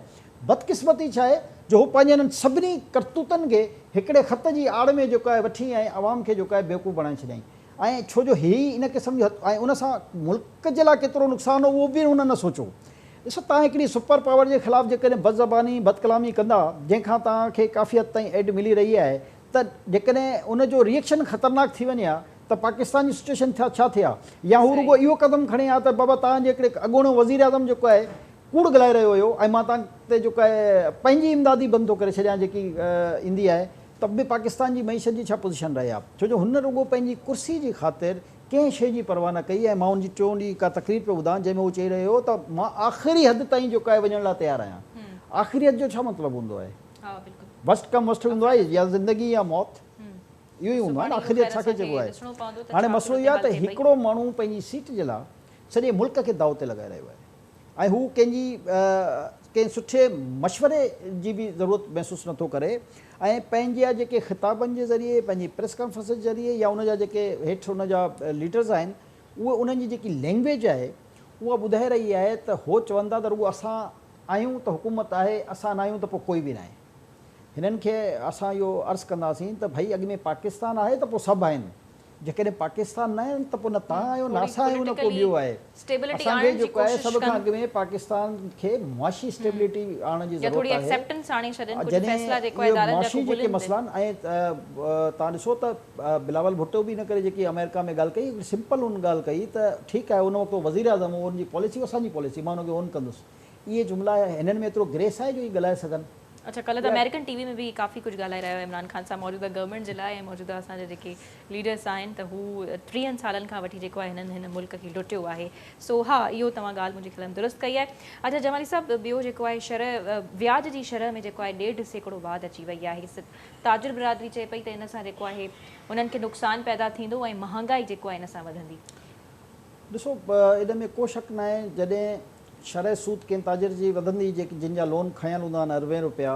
बदकिस्मती छा आहे जो हू पंहिंजे हिननि सभिनी करतूतनि खे हिकिड़े ख़त जी आड़ में जेको आहे वठी ऐं आवाम खे जेको आहे बेवकूफ़ बणाए छॾियईं ऐं छो जो ही इन क़िस्म जो ऐं उन सां मुल्क जे लाइ केतिरो नुक़सानु हो उहो बि हुन न सोचियो ॾिसो तव्हां हिकिड़ी सुपर पावर जे ख़िलाफ़ु जेकॾहिं बदज़बानी बदकलामी कंदा जंहिंखां तव्हांखे काफ़ी हद ताईं एड मिली रही आहे त जेकॾहिं उनजो रिएक्शन ख़तरनाक थी वञे हा त पाकिस्तान जी सिचुएशन छा थिए हा या हू रुगो इहो क़दम खणे हा त बाबा तव्हांजे हिकिड़े अॻूणो वज़ीर आज़म जेको आहे कूड़ ॻाल्हाए रहियो हुयो ऐं मां तव्हां ते जेको आहे पंहिंजी इमदादी बंदि थो करे छॾियां जेकी ईंदी आहे त बि पाकिस्तान जी मईशत जी छा पोज़ीशन रहे हा छो जो हुन रुगो पंहिंजी कुर्सी जी ख़ातिर कंहिं शइ जी परवाह न कई ऐं मां हुनजी टियों ॾींहुं का तकरीर पियो ॿुधां जंहिंमें उहो चई रहियो त मां आख़िरी हद ताईं जेको आहे वञण लाइ तयारु आहियां आख़िरी हद जो छा मतिलबु हूंदो आहे वस्ट कम वस्ट हूंदो आहे या ज़िंदगी या मौत इहो ई हूंदो आहे न आख़िरी हद छाखे चइबो आहे हाणे मसइलो इहो आहे त हिकिड़ो माण्हू पंहिंजी सीट जे लाइ सॼे मुल्क खे दाव ते लॻाए रहियो आहे ऐं हू कंहिंजी कंहिं सुठे मशवरे जी बि ज़रूरत महसूसु नथो करे ऐं पंहिंजा जेके ख़िताबनि जे ज़रिए पंहिंजी प्रेस कॉन्फ्रेंस जे ज़रिए या उन जा जेके हेठि उन जा लीडर्स आहिनि उहे उन्हनि जी जेकी लैंग्वेज आहे उहा ॿुधाए रही आहे त हो चवंदा त रुगो असां आहियूं त हुकूमत आहे असां न आहियूं त पोइ कोई बि न आहे हिननि खे असां इहो अर्ज़ु कंदासीं त भई अॻु में पाकिस्तान आहे त पोइ सभु आहिनि जेकॾहिं पाकिस्तान न आहे त पोइ न तव्हां आहियो न असां आहियूं न को ॿियो आहे असांखे जेको आहे सभ खां अॻु में पाकिस्तान खे मुआशी स्टेबिलिटी आणण जी ज़रूरत आहे जॾहिं मुआशी जेके मसइला आहिनि ऐं तव्हां ॾिसो त बिलावल भुट्टो बि इन करे जेकी अमेरिका में ॻाल्हि कई सिंपल हुन ॻाल्हि कई त ठीकु आहे उन वक़्तु वज़ीर आज़म हुनजी पॉलिसी असांजी पॉलिसी मां हुनखे ओन कंदुसि इहे जुमिला हिननि में एतिरो ग्रेस आहे जो इहे ॻाल्हाए सघनि अच्छा कल त अमेरिकन टीवी में भी काफ़ी कुछ ॻाल्हाए रहियो आहे इमरान खान सां मौजूदा गवर्नमेंट जे लाइ ऐं मौजूदा असांजा जेके लीडर्स आहिनि त हू 30 सालनि खां वठी जेको आहे हिन मुल्क खे लुटियो आहे सो हा इहो तव्हां ॻाल्हि मुंहिंजी ख़िलाफ़ दुरुस्त कई आहे अच्छा जमाली साहब ॿियो जेको आहे शरह व्याज जी शरह में जेको आहे 1.5% वाध अची वई आहे ताजिर बिरादरी चए पई त इन सां जेको आहे उन्हनि खे नुक़सानु पैदा थींदो ऐं महांगाई जेको आहे इन सां वधंदी ॾिसो इन में को शक न आहे जॾहिं शरह सूद कंहिं ताजिर जी वधंदी जेकी जिन जा लोन खयल हूंदा आहिनि अरबे रुपया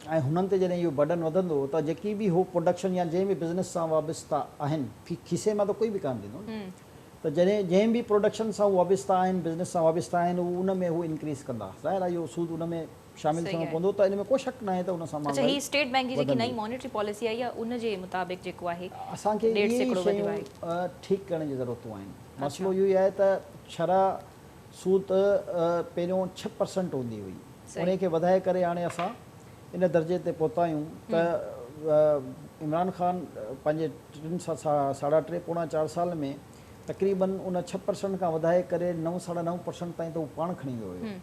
ऐं हुननि ते जॾहिं इहो बर्डन वधंदो त जेकी बि हो प्रोडक्शन या जंहिं बि बिज़नेस सां वाबस्ता आहिनि खीसे मां त कोई बि कान ॾींदो त जंहिं बि प्रोडक्शन सां वाबस्ता आहिनि बिज़नेस सां वाबस्ता आहिनि उन में हू इंक्रीज़ कंदा ज़ाहिर आहे इहो सूद उन में शामिल थियणो पवंदो त इन में को शक न आहे त उन सां अच्छा ही स्टेट बैंक जी जेकी नई मॉनेटरी पॉलिसी आई आहे उन जे मुताबिक़ जेको आहे असांखे ठीकु करण जी ज़रूरतूं आहिनि मसइलो इहो ई आहे त शरह सूद पहिरियों 6% हूंदी हुई उनखे वधाए करे हाणे असां इन दर्जे ते पहुता आहियूं त इमरान खान पंहिंजे 3.5 पौणा 4 साल में तक़रीबन उन 6% खां वधाए करे 9.9% ताईं त हू पाण खणी वियो हुयो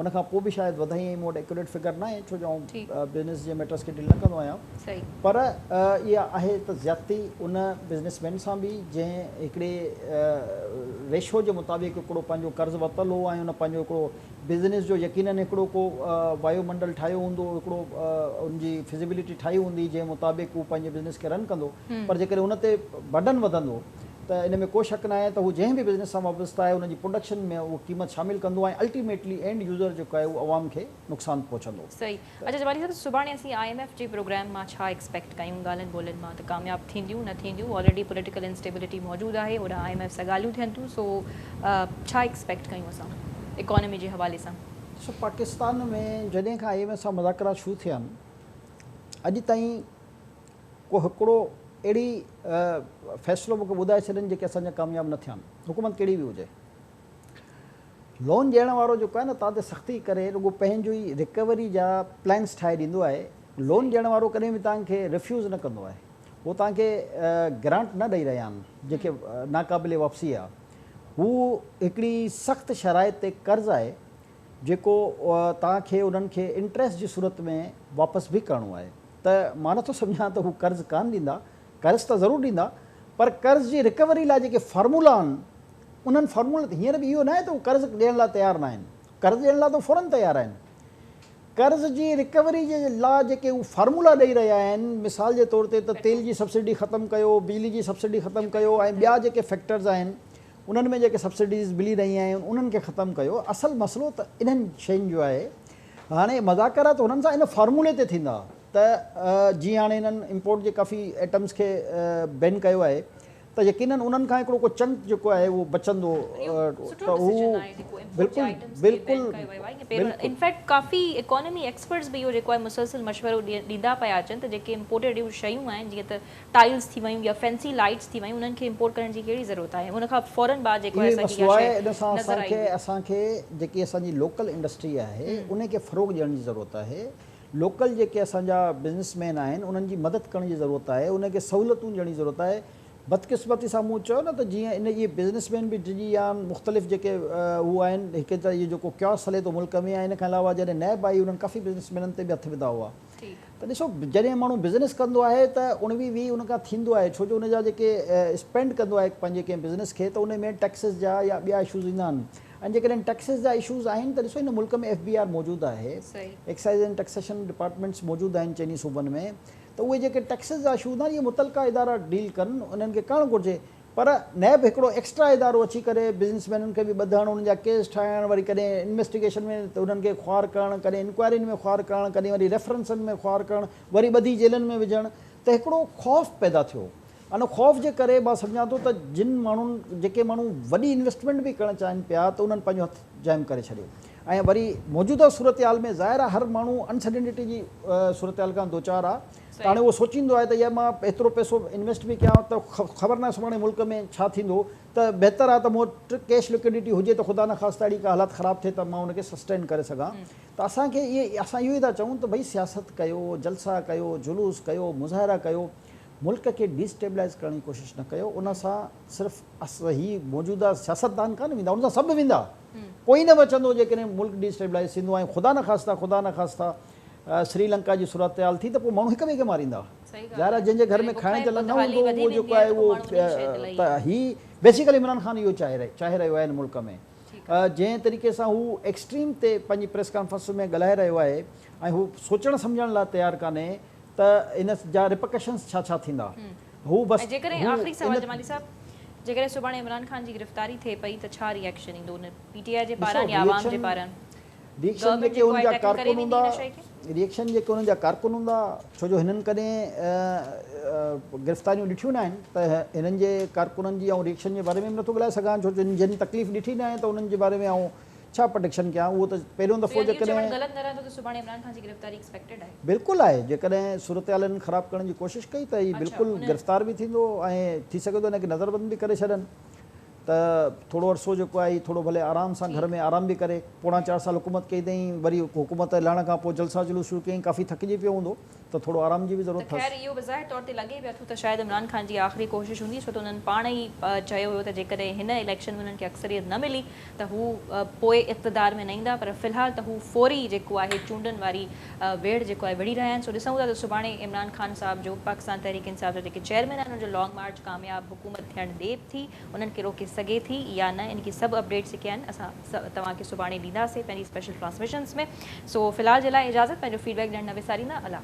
उनखां पोइ बि शायदि वधाई मूं वटि एक्यूरेट फिगर न आहे छो जो बिज़नेस जे मैटर्स खे डील न कंदो आहियां पर इहा आहे त ज़्यादती उन बिज़नेसमैन सां बि जंहिं हिकिड़े रेशो जे मुताबिक़ हिकिड़ो पंहिंजो कर्ज़ु वरितल हो ऐं उन पंहिंजो हिकिड़ो बिज़नेस जो यकीननि हिकिड़ो को वायुमंडल ठाहियो हूंदो हिकिड़ो उनजी फिज़िबिलिटी ठाही हूंदी जंहिं मुताबिक़ हू पंहिंजे बिज़नेस खे रन कंदो पर जेकॾहिं उन ते बर्डन वधंदो त इन में को शक न आहे त हू जंहिं बि बिज़नेस सां वाबस्ता आहे उनजी प्रोडक्शन में उहो क़ीमत शामिल कंदो ऐं अल्टीमेटली एंड यूज़र जेको आहे उहो अवाम खे नुक़सानु पहुचंदो सही अच्छा जवाली साहब सुभाणे असीं IMF जे प्रोग्राम मां छा एक्सपेक्ट कयूं ॻाल्हियुनि ॿोलियुनि मां त कामयाबु थींदियूं न थींदियूं ऑलरेडी पॉलिटिकल इंस्टेबिलिटी मौजूदु आहे होॾां IMF सां ॻाल्हियूं थियनि थियूं सो छा एक्सपेक्ट कयूं असां इकोनॉमी जे हवाले सां ॾिसो पाकिस्तान में जॾहिं खां IMF सां मुज़ाकरा शुरू थिया आहिनि अॼु ताईं को हिकिड़ो अहिड़ी फ़ैसिलो मूंखे ॿुधाए छॾनि जेके असांजा कामयाबु न थिया आहिनि हुकूमत कहिड़ी बि हुजे लोन ॾियण वारो जेको आहे न तव्हां ते सख़्ती करे रुॻो पंहिंजो ई रिकवरी जा प्लान्स ठाहे ॾींदो आहे। लोन ॾियण वारो कॾहिं बि तव्हांखे रिफ्यूज़ न कंदो आहे। उहो तव्हांखे ग्रांट न ॾेई रहिया आहिनि जेके नाक़ाबिले वापसी आहे। हू हिकिड़ी सख़्तु शराइत ते कर्ज़ु आहे जेको तव्हांखे उन्हनि खे इंट्रस्ट जी सूरत में वापसि बि करिणो आहे। त मां नथो सम्झां त हू कर्ज़ु कान ॾींदा, कर्ज़ु त ज़रूरु ॾींदा, पर कर्ज़ जी रिकवरी लाइ जेके फॉर्मूला आहिनि उन्हनि फॉर्मूला हींअर बि इहो न आहे त हू कर्ज़ु ॾियण लाइ तयारु न आहिनि। कर्ज़ु ॾियण लाइ त फ़ौरन तयारु आहिनि। कर्ज़ जी रिकवरी जे लाइ जेके हू फॉर्मूला ॾेई रहिया आहिनि, मिसाल जे तौर ते त तेल जी सब्सिडी ख़तमु कयो, बिजली जी सब्सिडी ख़तमु कयो ऐं ॿिया जेके फैक्टर्स आहिनि उन्हनि में जेके सब्सिडीज़ मिली रही आहिनि उन्हनि खे ख़तमु कयो। असुलु मसइलो त इन्हनि शयुनि जो आहे। हाणे मज़ाकरात हुननि सां इन फॉर्मूले ते थींदा त जीअं हाणे हिननि इम्पोर्ट जे काफ़ी आइटम्स खे बैन कयो आहे त यकीनन उन्हनि खां हिकिड़ो को चंक जेको आहे उहो बचंदो। त हू बिल्कुलु इनफैक्ट काफ़ी इकोनॉमी एक्सपर्ट्स बि इहो जेको आहे मुसलसिल मशवरो ॾींदा पिया अचनि त जेके इम्पोर्टेड शयूं आहिनि जीअं त टाइल्स थी वियूं या फैंसी लाइट्स थी वियूं उन्हनि खे इम्पोर्ट करण जी कहिड़ी ज़रूरत आहे। उन खां फ़ौरन बाद जेको आहे इन सां असांखे जेकी असांजी लोकल इंडस्ट्री आहे उनखे फ़रोग़ ॾियण जी ज़रूरत आहे। लोकल जेके असांजा बिज़नेसमैन आहिनि उन्हनि जी मदद करण जी ज़रूरत आहे, उनखे सहूलियतूं ॾियण जी ज़रूरत आहे। बदकिस्मती सां मूं चयो न त जीअं इन इहे बिज़नेसमैन बि डिॼी विया आहिनि, मुख़्तलिफ़ जेके हू आहिनि, हिकु त इहो जेको क्यास हले थो मुल्क में ऐं इन खां अलावा जॾहिं नैब आई उन्हनि काफ़ी बिज़नेसमैननि ते बि हथ विधा हुआ। त ॾिसो जॾहिं माण्हू बिज़नेस कंदो आहे त उणिवीह वीह उन खां थींदो आहे, छो जो उनजा जेके स्पेंड कंदो आहे पंहिंजे कंहिं बिज़नेस खे त उन में टैक्सिस जा या ॿिया इशूज़ ईंदा आहिनि। ऐं जेकॾहिं टैक्सिस जा इशूज़ आहिनि त ॾिसो हिन मुल्क में FBR मौजूदु आहे, एक्साइज़ एंड टैक्सेशन डिपार्टमेंट्स मौजूदु आहिनि चइनी सूबनि में। त उहे जेके टैक्सिस जा इशूज़ आहिनि इहे मुतलका इदारा डील कनि, उन्हनि खे करणु घुरिजे। पर नैब हिकिड़ो एक्स्ट्रा इदारो अची करे बिज़नेसमैननि खे बि ॿधणु, उन्हनि जा केस ठाहिणु, वरी कॾहिं इन्वेस्टिगेशन में त उन्हनि खे ख़्वार करणु, कॾहिं इंक्वायरियुनि में ख़्वार करणु, कॾहिं वरी रेफरेंसनि में ख़्वार करणु, वरी ॿधी जेलनि में विझणु, त हिकिड़ो ख़ौफ़ पैदा थियो। अन ख़ौफ़ जे करे मां सम्झां थो त जिन माण्हुनि जेके माण्हू वॾी इन्वेस्टमेंट बि करणु चाहिनि पिया त उन्हनि पंहिंजो हथु जाइम करे छॾियो। ऐं वरी मौजूदा सूरत हाल में ज़ाहिर आहे हर माण्हू अनसर्टेनिटी जी सूरत हाल खां दो चार आहे। त हाणे उहो सोचींदो आहे त या मां एतिरो पैसो इन्वेस्ट बि कयां त ख़बर न आहे सुभाणे मुल्क में छा थींदो, त बहितर आहे त मूं वटि कैश लिक्विडिटी हुजे त ख़ुदा न ख़ासिता अहिड़ी का हालत ख़राबु थिए त मां उनखे सस्टेन करे सघां। त असांखे असां इहो ई था चऊं त भई सियासत कयो, जलसा कयो, जुलूस कयो, मुज़ाहिरा कयो, मुल्क खे डिस्टेबलाइज़ करण जी कोशिशि न कयो। उन सां सिर्फ़ु हीअ मौजूदा सियासतदान कान वेंदा, उन सां सभु वेंदा, कोई न बचंदो जेकॾहिं मुल्क डिस्टेबलाइज़ थींदो। ऐं ख़ुदा न ख़ासिता श्रीलंका जी सूरत हाल थी त पोइ माण्हू हिक ॿिए खे मारींदा। ज़ाहिर जंहिंजे घर में खाइण जो न हूंदो उहो जेको आहे उहो त हीअ बेसिकली इमरान ख़ान इहो चाहे रहियो आहे हिन मुल्क में। जंहिं तरीक़े सां हू एक्सट्रीम ते पंहिंजी प्रेस कॉन्फ्रेंस में ॻाल्हाए रहियो आहे ऐं हू सोचणु सम्झण लाइ तयारु कान्हे त इन जा रिपरकशंस छा थींदा। हू बसि जेकॾहिं सुभाणे इमरान ख़ान जी गिरफ़्तारी थिए पई त छा रिएक्शन ईंदो उन PTI जे पारां या आवाम जे पारां? रिएक्शन जेके उनजा कारकुन हूंदा, रिएक्शन जेके उन्हनि जा कारकुन हूंदा, छो जो हिननि कॾहिं गिरफ़्तारियूं ॾिठियूं न आहिनि त हिननि जे कारकुननि जी ऐं रिएक्शन जे बारे में नथो ॻाल्हाए सघां, छो जो जिन तकलीफ़ ॾिठी न आहे त उन्हनि जे बारे में ऐं छा प्रोटेक्शन कयां। उहो त पहिरियों दफ़ो जेकॾहिं बिल्कुलु आहे, जेकॾहिं सूरत हालनि ख़राबु करण जी कोशिशि कई त हीउ बिल्कुलु गिरफ़्तार बि थींदो ऐं थी सघे थो हिनखे नज़रबंद बि करे छॾनि। त थोरो अरसो जेको आहे थोरो भले आराम सां घर में आराम बि करे, 4.5 साल हुकूमत कई अथई, वरी हुकूमत लहण खां पोइ जलसा जुलूस शुरू कयईं, काफ़ी थकिजी पियो हूंदो त थोरो आराम जी बि ज़रूरत आहे। ख़ैर इहो बज़ाहिर तौर ते लॻे पियो त शायदि इमरान ख़ान जी आख़िरी कोशिशि हूंदी, छो त उन्हनि पाण ई चयो हुयो त जेकॾहिं हिन इलेक्शन में उन्हनि खे अक्सरियत न मिली त हू पोइ इक़्तिदार में न ईंदा, पर फ़िलहाल त हू फौरी जेको आहे चूंडनि वारी वेड़ जेको आहे विढ़ी रहिया आहिनि। सो ॾिसूं था त सुभाणे इमरान ख़ान साहिब जो पाकिस्तान तहरीक इंसाफ़ जा जेके चेयरमैन आहिनि उनजो लॉन्ग मार्च कामयाब हुकूमत थियणु ॾे थी, उन्हनि खे रोके सघे थी या न। इनकी सभु अपडेट्स जेके आहिनि असां तव्हांखे सुभाणे ॾींदासीं पंहिंजी स्पेशल ट्रांसमिशन्स में। सो फ़िलहाल जे लाइ इजाज़त, पंहिंजो फीडबैक ॾियणु न विसारींदा। अल्लाह।